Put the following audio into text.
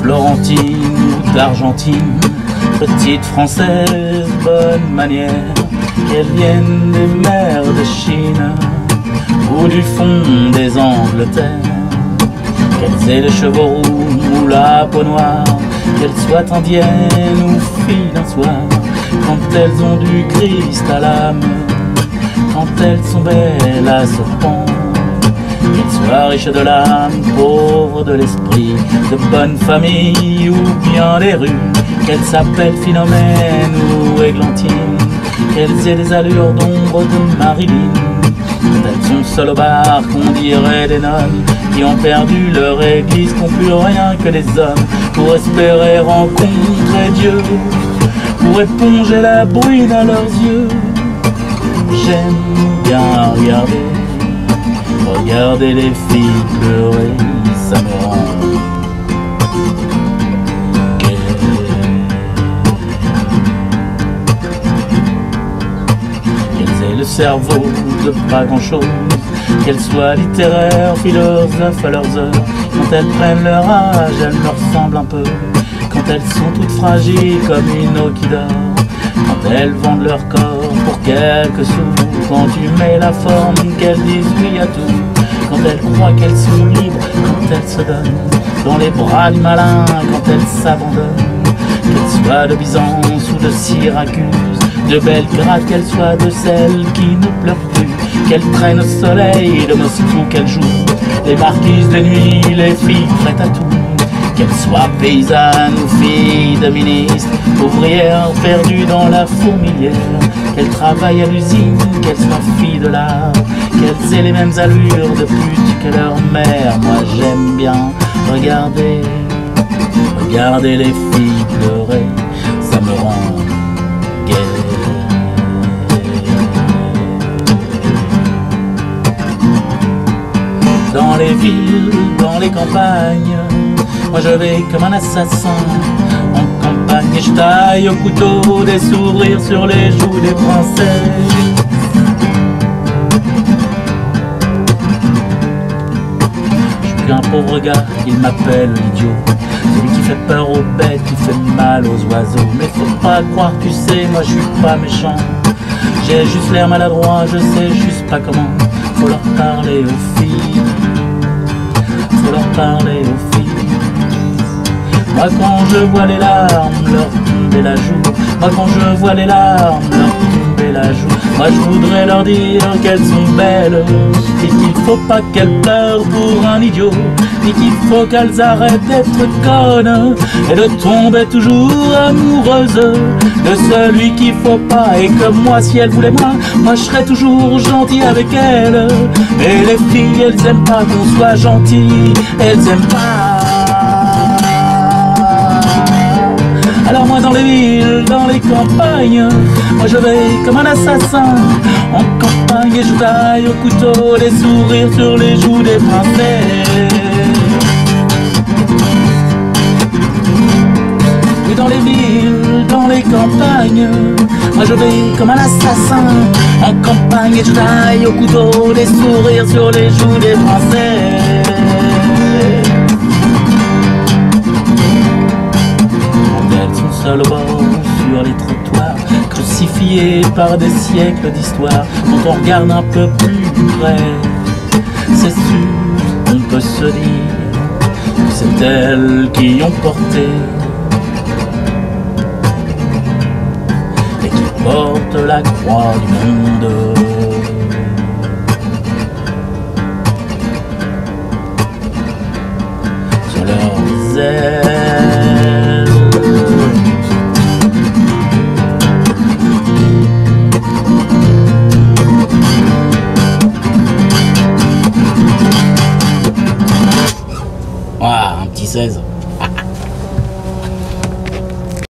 Florentine ou d'Argentine, petite française, bonne manière, qu'elle vienne des mers de Chine ou du fond des Angleterres, qu'elles aient les cheveux roux ou la peau noire, qu'elles soient indiennes ou filles d'un soir, quand elles ont du Christ à l'âme, quand elles sont belles à se pendre, qu'elles soient riches de l'âme, pauvres de l'esprit, de bonne famille ou bien des rues, qu'elles s'appellent Philomène ou Églantine, qu'elles aient des allures d'ombre de Marilyn, qu'elles sont seules au bar qu'on dirait des nonnes, qui ont perdu leur église, qui n'ont plus rien que des hommes, pour espérer rencontrer Dieu, pour éponger la bruine à leurs yeux. J'aime bien regarder les filles pleurer, ça me rend gai. Qu'elles aient le cerveau de pas grand chose, qu'elles soient littéraires, philosophes à leurs heures, quand elles prennent leur âge, elles me ressemblent un peu, quand elles sont toutes fragiles comme une eau qui dort, quand elles vendent leur corps pour quelques sous, quand tu mets la forme, qu'elles disent oui à tout, quand elles croient qu'elles sont libres, quand elles se donnent dans les bras du malin, quand elles s'abandonnent, qu'elles soient de Byzance ou de Syracuse, de Belgrade, qu'elles soient de celles qui ne pleurent plus, qu'elles traînent au soleil de Moscou, qu'elles jouent les marquises de nuit, les filles prêtes à tout, qu'elles soient paysannes ou filles de ministres, ouvrières perdues dans la fourmilière, qu'elles travaillent à l'usine, qu'elles soient filles de l'art, qu'elles aient les mêmes allures de pute que leur mère. Moi j'aime bien regarder les filles pleurer, ça me rend gai. Dans les villes, dans les campagnes, moi je vais comme un assassin en campagne, et je taille au couteau des sourires sur les joues des princesses. Je suis qu'un pauvre gars, il m'appelle l'idiot, celui qui fait peur aux bêtes, qui fait mal aux oiseaux. Mais faut pas croire, tu sais, moi je suis pas méchant, j'ai juste l'air maladroit, je sais juste pas comment. Faut leur parler aux filles, faut leur parler aux filles. Moi quand je vois les larmes leur tomber la joue, moi quand je vois les larmes leur tomber la joue, moi je voudrais leur dire qu'elles sont belles, et qu'il faut pas qu'elles pleurent pour un idiot, et qu'il faut qu'elles arrêtent d'être connes, et de tomber toujours amoureuses de celui qu'il faut pas. Et comme moi, si elles voulaient moi je serais toujours gentil avec elles. Mais les filles, elles aiment pas qu'on soit gentil, elles aiment pas. Alors moi dans les villes, dans les campagnes, moi je vais comme un assassin en campagne, et je taille au couteau les sourires sur les joues des princesses. Et dans les villes, dans les campagnes, moi je vais comme un assassin en campagne, et je taille au couteau les sourires sur les joues des princesses. Seul au bord, sur les trottoirs, crucifiés par des siècles d'histoire, quand on regarde un peu plus près, c'est sûr, on peut se dire que c'est elles qui ont porté et qui portent la croix du monde. Sur leurs ailes. Un petit 16.